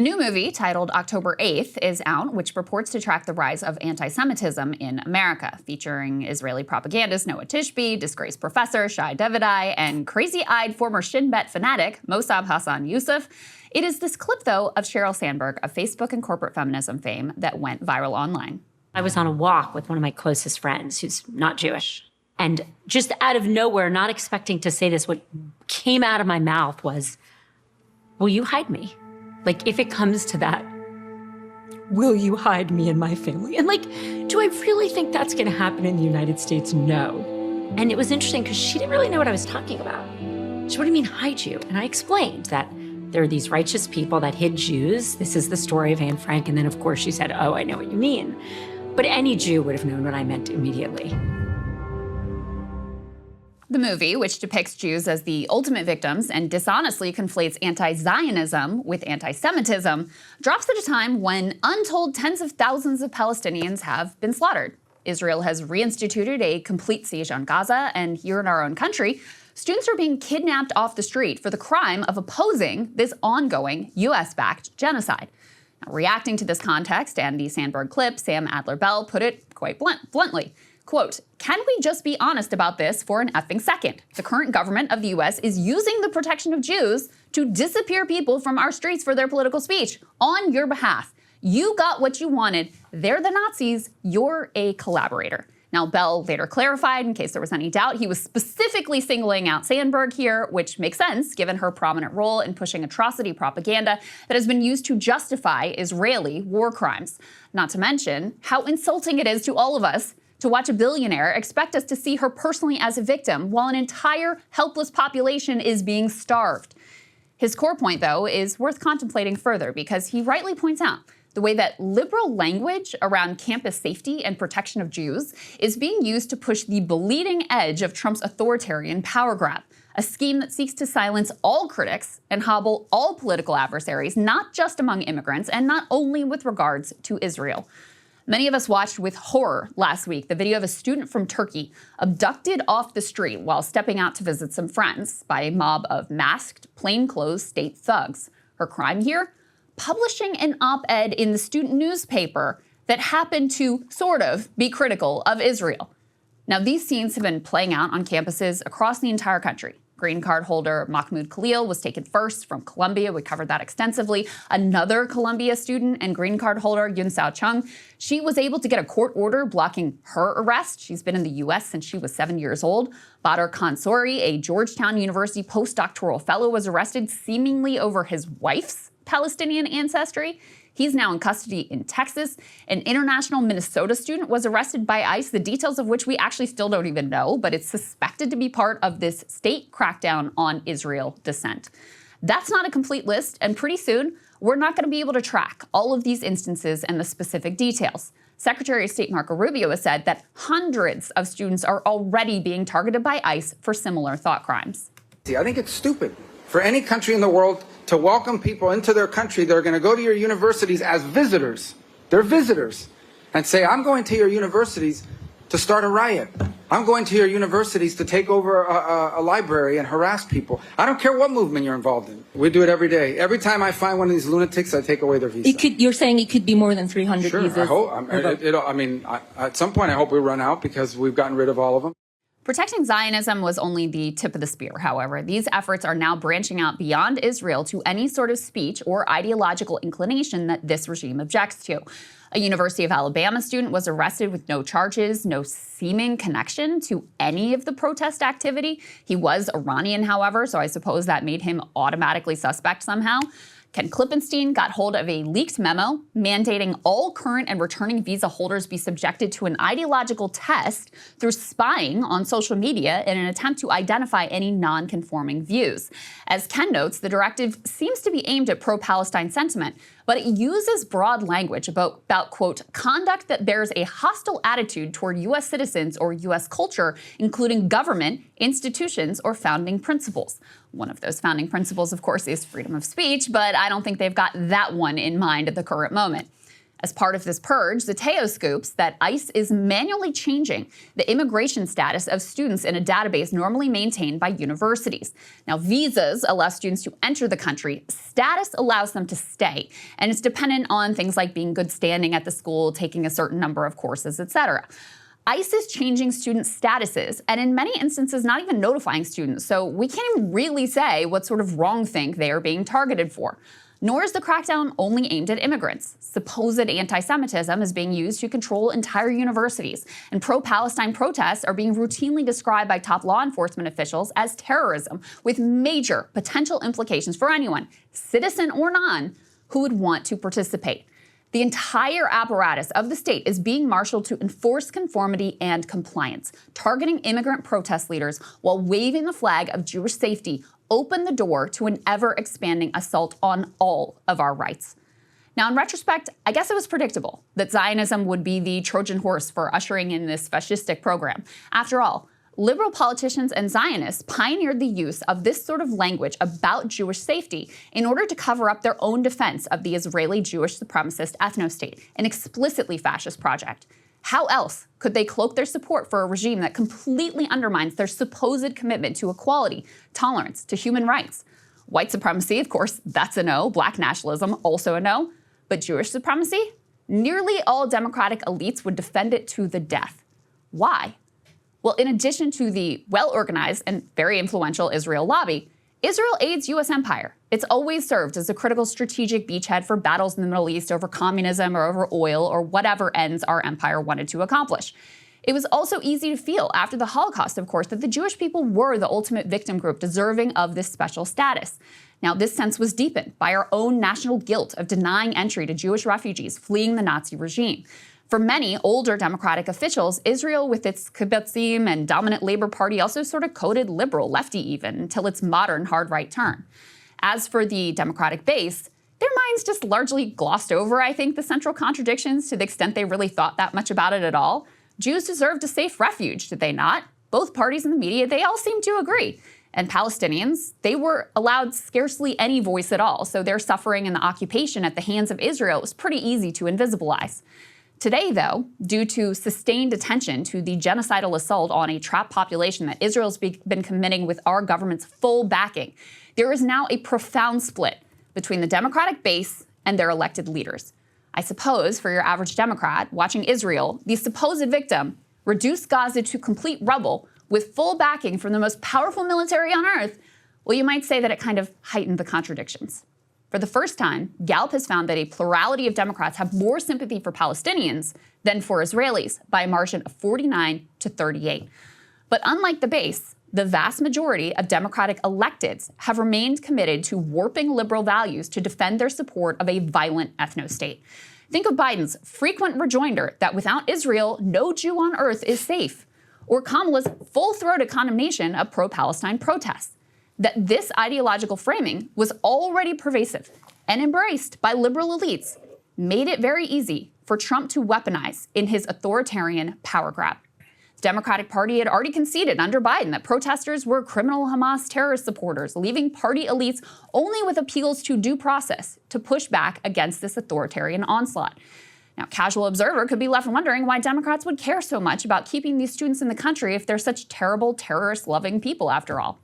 A new movie titled October 8th is out, which purports to track the rise of anti-Semitism in America, featuring Israeli propagandist Noah Tishby, disgraced professor Shai Davidai, and crazy-eyed former Shin Bet fanatic Mossab Hassan Youssef. It is this clip, though, of Sheryl Sandberg of Facebook and corporate feminism fame that went viral online. I was on a walk with one of my closest friends who's not Jewish. And just out of nowhere, not expecting to say this, what came out of my mouth was, "Will you hide me? Like, if it comes to that, will you hide me and my family?" And like, do I really think that's gonna happen in the United States? No. And it was interesting because she didn't really know what I was talking about. She, "What do you mean hide you?" And I explained that there are these righteous people that hid Jews. This is the story of Anne Frank. And then of course she said, "Oh, I know what you mean." But any Jew would have known what I meant immediately. The movie, which depicts Jews as the ultimate victims and dishonestly conflates anti-Zionism with anti-Semitism, drops at a time when untold tens of thousands of Palestinians have been slaughtered. Israel has reinstituted a complete siege on Gaza, and here in our own country, students are being kidnapped off the street for the crime of opposing this ongoing US-backed genocide. Now, reacting to this context and the Sandberg clip, Sam Adler-Bell put it quite bluntly. Quote, "Can we just be honest about this for an effing second? The current government of the US is using the protection of Jews to disappear people from our streets for their political speech on your behalf. You got what you wanted. They're the Nazis. You're a collaborator." Now, Bell later clarified, in case there was any doubt, he was specifically singling out Sandberg here, which makes sense given her prominent role in pushing atrocity propaganda that has been used to justify Israeli war crimes. Not to mention how insulting it is to all of us to watch a billionaire expect us to see her personally as a victim while an entire helpless population is being starved. His core point, though, is worth contemplating further because he rightly points out the way that liberal language around campus safety and protection of Jews is being used to push the bleeding edge of Trump's authoritarian power grab, a scheme that seeks to silence all critics and hobble all political adversaries, not just among immigrants and not only with regards to Israel. Many of us watched with horror last week the video of a student from Turkey abducted off the street while stepping out to visit some friends by a mob of masked, plainclothes state thugs. Her crime here? Publishing an op-ed in the student newspaper that happened to sort of be critical of Israel. Now, these scenes have been playing out on campuses across the entire country. Green card holder Mahmoud Khalil was taken first from Columbia. We covered that extensively. Another Columbia student and green card holder, Yun Sao Chung, she was able to get a court order blocking her arrest. She's been in the U.S. since she was 7 years old. Badr Khansori, a Georgetown University postdoctoral fellow, was arrested seemingly over his wife's Palestinian ancestry. He's now in custody in Texas. An international Minnesota student was arrested by ICE, the details of which we actually still don't even know, but it's suspected to be part of this state crackdown on Israel dissent. That's not a complete list, and pretty soon, we're not going to be able to track all of these instances and the specific details. Secretary of State Marco Rubio has said that hundreds of students are already being targeted by ICE for similar thought crimes. I think it's stupid for any country in the world to welcome people into their country that are going to go to your universities as visitors. They're visitors. And say, "I'm going to your universities to start a riot. I'm going to your universities to take over a library and harass people." I don't care what movement you're involved in. We do it every day. Every time I find one of these lunatics, I take away their visa. You're saying it could be more than 300 sure, visas? I hope. At some point, I hope we run out because we've gotten rid of all of them. Protecting Zionism was only the tip of the spear, however. These efforts are now branching out beyond Israel to any sort of speech or ideological inclination that this regime objects to. A University of Alabama student was arrested with no charges, no seeming connection to any of the protest activity. He was Iranian, however, so I suppose that made him automatically suspect somehow. Ken Klippenstein got hold of a leaked memo mandating all current and returning visa holders be subjected to an ideological test through spying on social media in an attempt to identify any non-conforming views. As Ken notes, the directive seems to be aimed at pro-Palestine sentiment, but it uses broad language about, quote, conduct that bears a hostile attitude toward U.S. citizens or U.S. culture, including government, institutions, or founding principles. One of those founding principles, of course, is freedom of speech, but I don't think they've got that one in mind at the current moment. As part of this purge, Zateo scoops that ICE is manually changing the immigration status of students in a database normally maintained by universities. Now, visas allow students to enter the country. Status allows them to stay, and it's dependent on things like being good standing at the school, taking a certain number of courses, etc. ICE is changing student statuses, and in many instances, not even notifying students, so we can't even really say what sort of wrongthink they are being targeted for. Nor is the crackdown only aimed at immigrants. Supposed anti-Semitism is being used to control entire universities, and pro-Palestine protests are being routinely described by top law enforcement officials as terrorism, with major potential implications for anyone, citizen or non, who would want to participate. The entire apparatus of the state is being marshaled to enforce conformity and compliance, targeting immigrant protest leaders while waving the flag of Jewish safety open the door to an ever-expanding assault on all of our rights. Now, in retrospect, I guess it was predictable that Zionism would be the Trojan horse for ushering in this fascistic program. After all, liberal politicians and Zionists pioneered the use of this sort of language about Jewish safety in order to cover up their own defense of the Israeli Jewish supremacist ethno-state, an explicitly fascist project. How else could they cloak their support for a regime that completely undermines their supposed commitment to equality, tolerance, to human rights? White supremacy, of course, that's a no. Black nationalism, also a no. But Jewish supremacy? Nearly all democratic elites would defend it to the death. Why? Well, in addition to the well-organized and very influential Israel lobby, Israel aids U.S. empire. It's always served as a critical strategic beachhead for battles in the Middle East over communism or over oil or whatever ends our empire wanted to accomplish. It was also easy to feel after the Holocaust, of course, that the Jewish people were the ultimate victim group deserving of this special status. Now, this sense was deepened by our own national guilt of denying entry to Jewish refugees fleeing the Nazi regime. For many older Democratic officials, Israel, with its kibbutzim and dominant Labor Party, also sort of coded liberal, lefty even, until its modern hard-right turn. As for the Democratic base, their minds just largely glossed over, I think, the central contradictions to the extent they really thought that much about it at all. Jews deserved a safe refuge, did they not? Both parties in the media, they all seemed to agree. And Palestinians, they were allowed scarcely any voice at all, so their suffering in the occupation at the hands of Israel was pretty easy to invisibilize. Today, though, due to sustained attention to the genocidal assault on a trapped population that Israel's been committing with our government's full backing, there is now a profound split between the Democratic base and their elected leaders. I suppose for your average Democrat watching Israel, the supposed victim, reduce Gaza to complete rubble with full backing from the most powerful military on earth, well, you might say that it kind of heightened the contradictions. For the first time, Gallup has found that a plurality of Democrats have more sympathy for Palestinians than for Israelis by a margin of 49 to 38. But unlike the base, the vast majority of Democratic electeds have remained committed to warping liberal values to defend their support of a violent ethno-state. Think of Biden's frequent rejoinder that without Israel, no Jew on earth is safe, or Kamala's full-throated condemnation of pro-Palestine protests. That this ideological framing was already pervasive and embraced by liberal elites made it very easy for Trump to weaponize in his authoritarian power grab. The Democratic Party had already conceded under Biden that protesters were criminal Hamas terrorist supporters, leaving party elites only with appeals to due process to push back against this authoritarian onslaught. Now, casual observer could be left wondering why Democrats would care so much about keeping these students in the country if they're such terrible, terrorist-loving people, after all.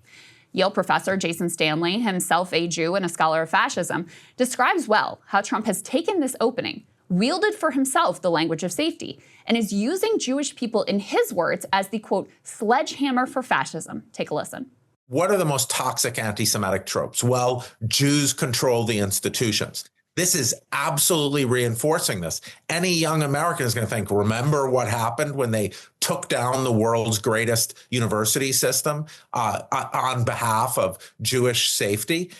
Yale professor Jason Stanley, himself a Jew and a scholar of fascism, describes well how Trump has taken this opening, wielded for himself the language of safety, and is using Jewish people, in his words, as the, quote, sledgehammer for fascism. Take a listen. What are the most toxic anti-Semitic tropes? Well, Jews control the institutions. This is absolutely reinforcing this. Any young American is going to think, remember what happened when they took down the world's greatest university system on behalf of Jewish safety?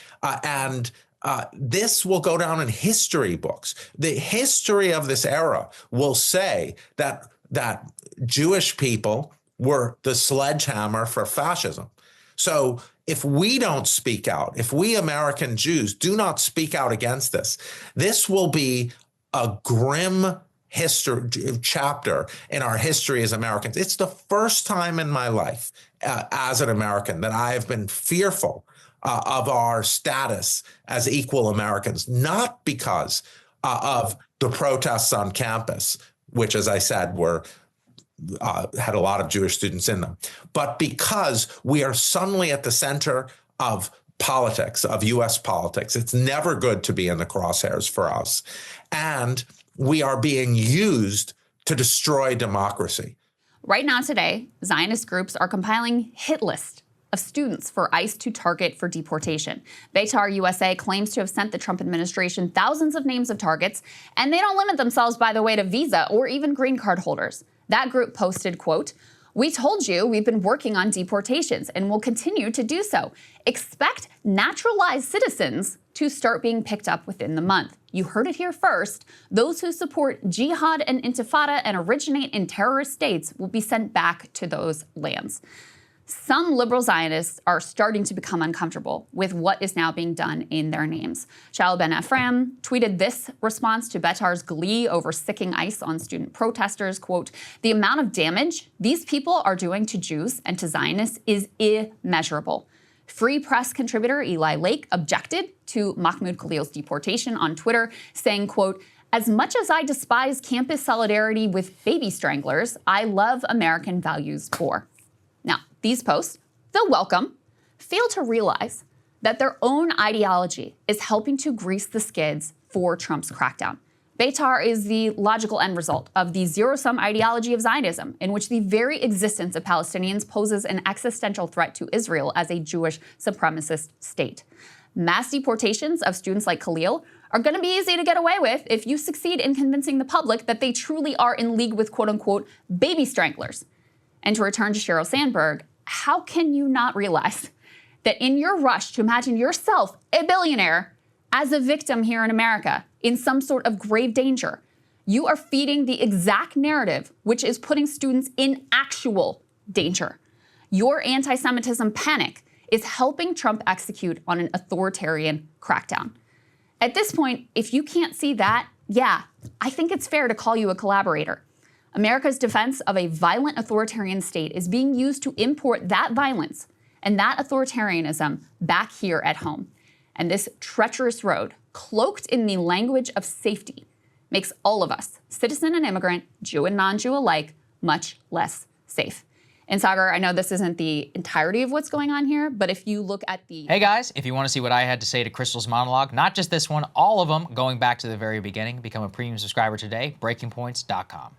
This will go down in history books. The history of this era will say that Jewish people were the sledgehammer for fascism. So if we don't speak out, if we American Jews do not speak out against this, this will be a grim history chapter in our history as Americans. It's the first time in my life as an American that I have been fearful of our status as equal Americans, not because of the protests on campus, which, as I said, had a lot of Jewish students in them, but because we are suddenly at the center of politics, of U.S. politics. It's never good to be in the crosshairs for us. And we are being used to destroy democracy. Right now today, Zionist groups are compiling hit lists of students for ICE to target for deportation. Beitar USA claims to have sent the Trump administration thousands of names of targets, and they don't limit themselves, by the way, to visa or even green card holders. That group posted, quote, "We told you we've been working on deportations and will continue to do so. Expect naturalized citizens to start being picked up within the month. You heard it here first. Those who support jihad and intifada and originate in terrorist states will be sent back to those lands." Some liberal Zionists are starting to become uncomfortable with what is now being done in their names. Shaul Ben Ephraim tweeted this response to Beitar's glee over sicking ICE on student protesters, quote, "The amount of damage these people are doing to Jews and to Zionists is immeasurable." Free Press contributor Eli Lake objected to Mahmoud Khalil's deportation on Twitter, saying, quote, "As much as I despise campus solidarity with baby stranglers, I love American values more." Now, these posts, though welcome, fail to realize that their own ideology is helping to grease the skids for Trump's crackdown. Beitar is the logical end result of the zero-sum ideology of Zionism, in which the very existence of Palestinians poses an existential threat to Israel as a Jewish supremacist state. Mass deportations of students like Khalil are going to be easy to get away with if you succeed in convincing the public that they truly are in league with quote-unquote baby stranglers. And to return to Sheryl Sandberg, how can you not realize that in your rush to imagine yourself a billionaire as a victim here in America in some sort of grave danger, you are feeding the exact narrative which is putting students in actual danger? Your anti-Semitism panic is helping Trump execute on an authoritarian crackdown. At this point, if you can't see that, yeah, I think it's fair to call you a collaborator. America's defense of a violent authoritarian state is being used to import that violence and that authoritarianism back here at home. And this treacherous road, cloaked in the language of safety, makes all of us, citizen and immigrant, Jew and non-Jew alike, much less safe. And Saagar, I know this isn't the entirety of what's going on here, but if you look at the... Hey guys, if you want to see what I had to say to Krystal's monologue, not just this one, all of them, going back to the very beginning, become a premium subscriber today, breakingpoints.com.